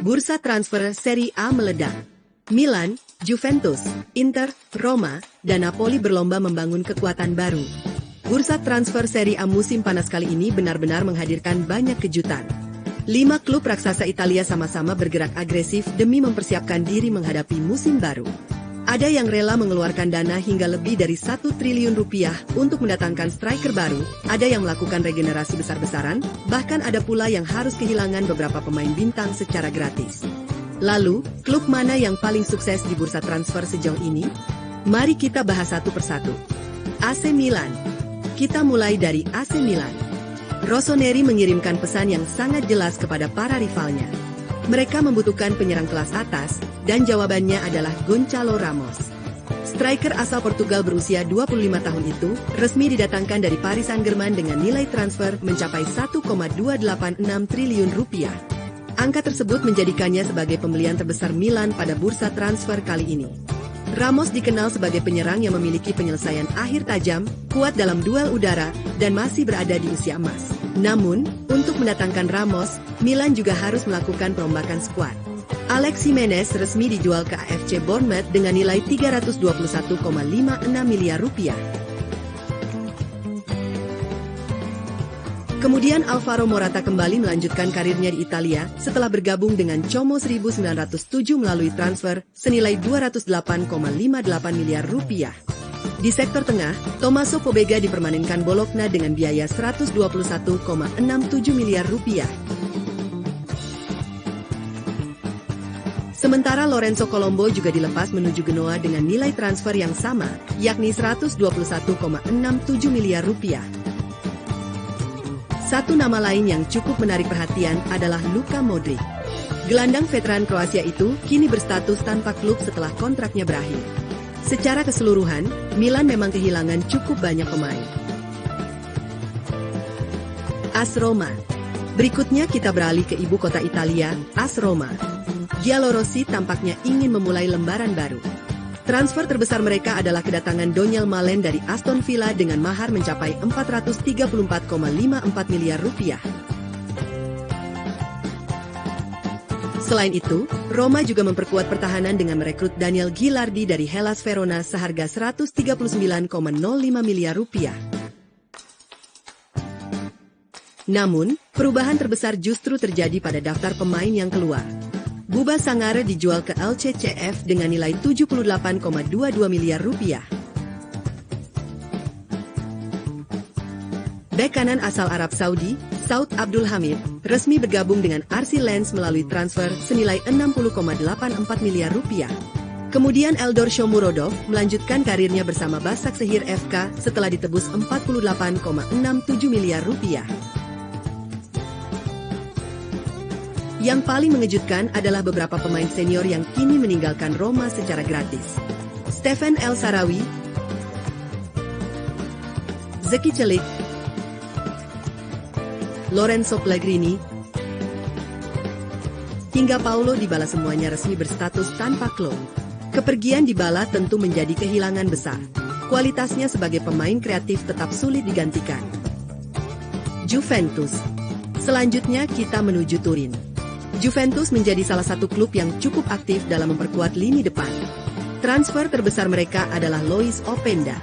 Bursa transfer Serie A meledak. Milan, Juventus, Inter, Roma, dan Napoli berlomba membangun kekuatan baru. Bursa transfer Serie A musim panas kali ini benar-benar menghadirkan banyak kejutan. 5 klub raksasa Italia sama-sama bergerak agresif demi mempersiapkan diri menghadapi musim baru. Ada yang rela mengeluarkan dana hingga lebih dari 1 triliun rupiah untuk mendatangkan striker baru, ada yang melakukan regenerasi besar-besaran, bahkan ada pula yang harus kehilangan beberapa pemain bintang secara gratis. Lalu, klub mana yang paling sukses di bursa transfer sejauh ini? Mari kita bahas satu persatu. AC Milan. Kita mulai dari AC Milan. Rossoneri mengirimkan pesan yang sangat jelas kepada para rivalnya. Mereka membutuhkan penyerang kelas atas, dan jawabannya adalah Gonçalo Ramos. Striker asal Portugal berusia 25 tahun itu, resmi didatangkan dari Paris Saint-Germain dengan nilai transfer mencapai 1,286 triliun rupiah. Angka tersebut menjadikannya sebagai pembelian terbesar Milan pada bursa transfer kali ini. Ramos dikenal sebagai penyerang yang memiliki penyelesaian akhir tajam, kuat dalam duel udara, dan masih berada di usia emas. Namun, untuk mendatangkan Ramos, Milan juga harus melakukan perombakan skuad. Alex Jimenez resmi dijual ke AFC Bournemouth dengan nilai 321,56 miliar rupiah. Kemudian Alvaro Morata kembali melanjutkan karirnya di Italia setelah bergabung dengan Como 1907 melalui transfer senilai 208,58 miliar rupiah. Di sektor tengah, Tommaso Pobega dipermanenkan Bologna dengan biaya 121,67 miliar rupiah. Sementara Lorenzo Colombo juga dilepas menuju Genoa dengan nilai transfer yang sama, yakni 121,67 miliar rupiah. Satu nama lain yang cukup menarik perhatian adalah Luka Modric. Gelandang veteran Kroasia itu kini berstatus tanpa klub setelah kontraknya berakhir. Secara keseluruhan, Milan memang kehilangan cukup banyak pemain. AS Roma. Berikutnya kita beralih ke ibu kota Italia, AS Roma. Giallorossi tampaknya ingin memulai lembaran baru. Transfer terbesar mereka adalah kedatangan Daniel Malen dari Aston Villa dengan mahar mencapai 434,54 miliar rupiah. Selain itu, Roma juga memperkuat pertahanan dengan merekrut Daniel Gilardi dari Hellas Verona seharga 139,05 miliar rupiah. Namun, perubahan terbesar justru terjadi pada daftar pemain yang keluar. Buba Sangare dijual ke LCCF dengan nilai 78,22 miliar rupiah. Bek kanan asal Arab Saudi, Saud Abdul Hamid, resmi bergabung dengan RC Lens melalui transfer senilai 60,84 miliar rupiah. Kemudian Eldor Shomurodov melanjutkan karirnya bersama Başakşehir FK setelah ditebus 48,67 miliar rupiah. Yang paling mengejutkan adalah beberapa pemain senior yang kini meninggalkan Roma secara gratis. Stefan El Shaarawy, Zeki Celik, Lorenzo Pellegrini, hingga Paulo Dybala semuanya resmi berstatus tanpa klub. Kepergian Dybala tentu menjadi kehilangan besar. Kualitasnya sebagai pemain kreatif tetap sulit digantikan. Juventus. Selanjutnya kita menuju Turin. Juventus menjadi salah satu klub yang cukup aktif dalam memperkuat lini depan. Transfer terbesar mereka adalah Lois Openda.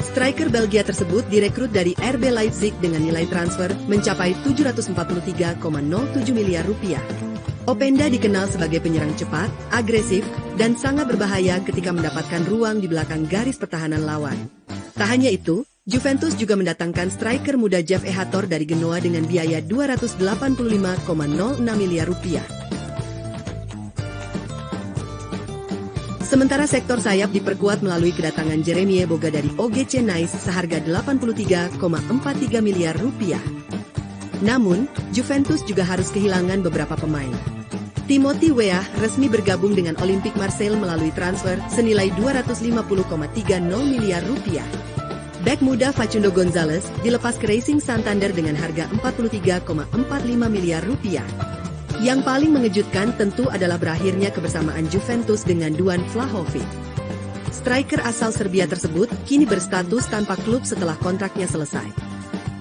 Striker Belgia tersebut direkrut dari RB Leipzig dengan nilai transfer mencapai 743,07 miliar rupiah. Openda dikenal sebagai penyerang cepat, agresif, dan sangat berbahaya ketika mendapatkan ruang di belakang garis pertahanan lawan. Tak hanya itu, Juventus juga mendatangkan striker muda Jeff Ehator dari Genoa dengan biaya 285,06 miliar rupiah. Sementara sektor sayap diperkuat melalui kedatangan Jeremie Boga dari OGC Nice seharga 83,43 miliar rupiah. Namun, Juventus juga harus kehilangan beberapa pemain. Timothy Weah resmi bergabung dengan Olympique Marseille melalui transfer senilai 250,30 miliar rupiah. Bek muda Facundo Gonzalez dilepas ke Racing Santander dengan harga 43,45 miliar rupiah. Yang paling mengejutkan tentu adalah berakhirnya kebersamaan Juventus dengan Duan Vlahovic. Striker asal Serbia tersebut kini berstatus tanpa klub setelah kontraknya selesai.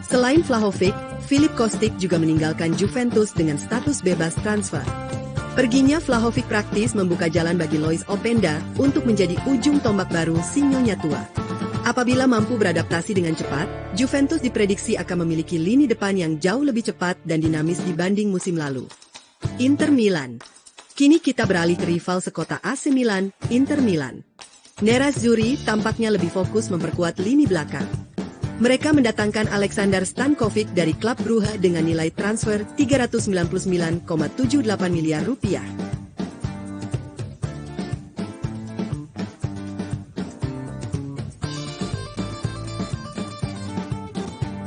Selain Vlahovic, Filip Kostic juga meninggalkan Juventus dengan status bebas transfer. Perginya Vlahovic praktis membuka jalan bagi Lois Openda untuk menjadi ujung tombak baru si Nyonya Tua. Apabila mampu beradaptasi dengan cepat, Juventus diprediksi akan memiliki lini depan yang jauh lebih cepat dan dinamis dibanding musim lalu. Inter Milan. Kini kita beralih ke rival sekota AC Milan, Inter Milan. Nerazzurri tampaknya lebih fokus memperkuat lini belakang. Mereka mendatangkan Aleksandar Stankovic dari klub Brugge dengan nilai transfer 399,78 miliar rupiah.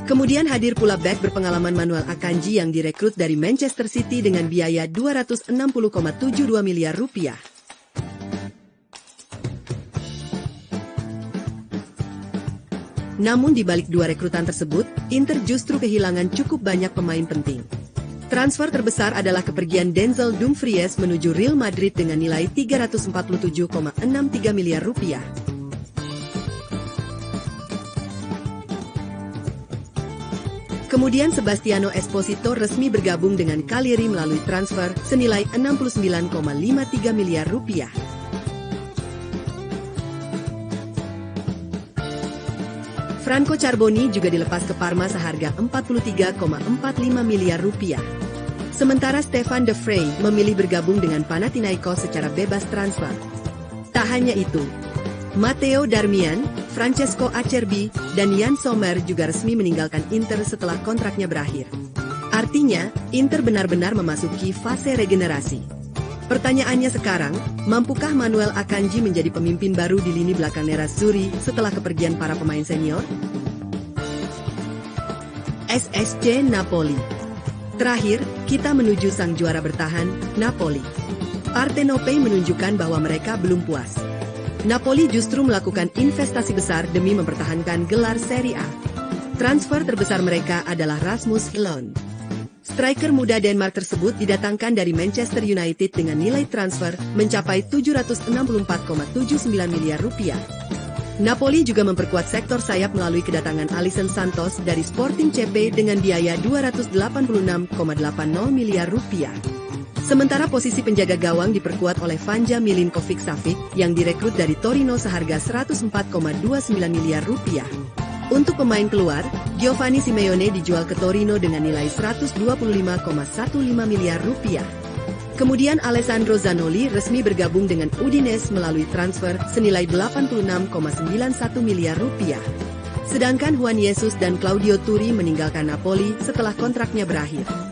Kemudian hadir pula bek berpengalaman Manuel Akanji yang direkrut dari Manchester City dengan biaya 260,72 miliar rupiah. Namun di balik dua rekrutan tersebut, Inter justru kehilangan cukup banyak pemain penting. Transfer terbesar adalah kepergian Denzel Dumfries menuju Real Madrid dengan nilai 347,63 miliar rupiah. Kemudian Sebastiano Esposito resmi bergabung dengan Cagliari melalui transfer senilai 69,53 miliar rupiah. Franco Carboni juga dilepas ke Parma seharga 43,45 miliar rupiah. Sementara Stefan De Vrij memilih bergabung dengan Panathinaikos secara bebas transfer. Tak hanya itu, Matteo Darmian, Francesco Acerbi, dan Yann Sommer juga resmi meninggalkan Inter setelah kontraknya berakhir. Artinya, Inter benar-benar memasuki fase regenerasi. Pertanyaannya sekarang, mampukah Manuel Akanji menjadi pemimpin baru di lini belakang Nerazzurri setelah kepergian para pemain senior? SSC Napoli. Terakhir, kita menuju sang juara bertahan, Napoli. Partenopei menunjukkan bahwa mereka belum puas. Napoli justru melakukan investasi besar demi mempertahankan gelar Serie A. Transfer terbesar mereka adalah Rasmus Højlund. Striker muda Denmark tersebut didatangkan dari Manchester United dengan nilai transfer mencapai 764,79 miliar rupiah. Napoli juga memperkuat sektor sayap melalui kedatangan Alisson Santos dari Sporting CP dengan biaya 286,80 miliar rupiah. Sementara posisi penjaga gawang diperkuat oleh Vanja Milinkovic-Savic yang direkrut dari Torino seharga 104,29 miliar rupiah. Untuk pemain keluar, Giovanni Simeone dijual ke Torino dengan nilai 125,15 miliar rupiah. Kemudian Alessandro Zanoli resmi bergabung dengan Udinese melalui transfer senilai 86,91 miliar rupiah. Sedangkan Juan Jesus dan Claudio Turri meninggalkan Napoli setelah kontraknya berakhir.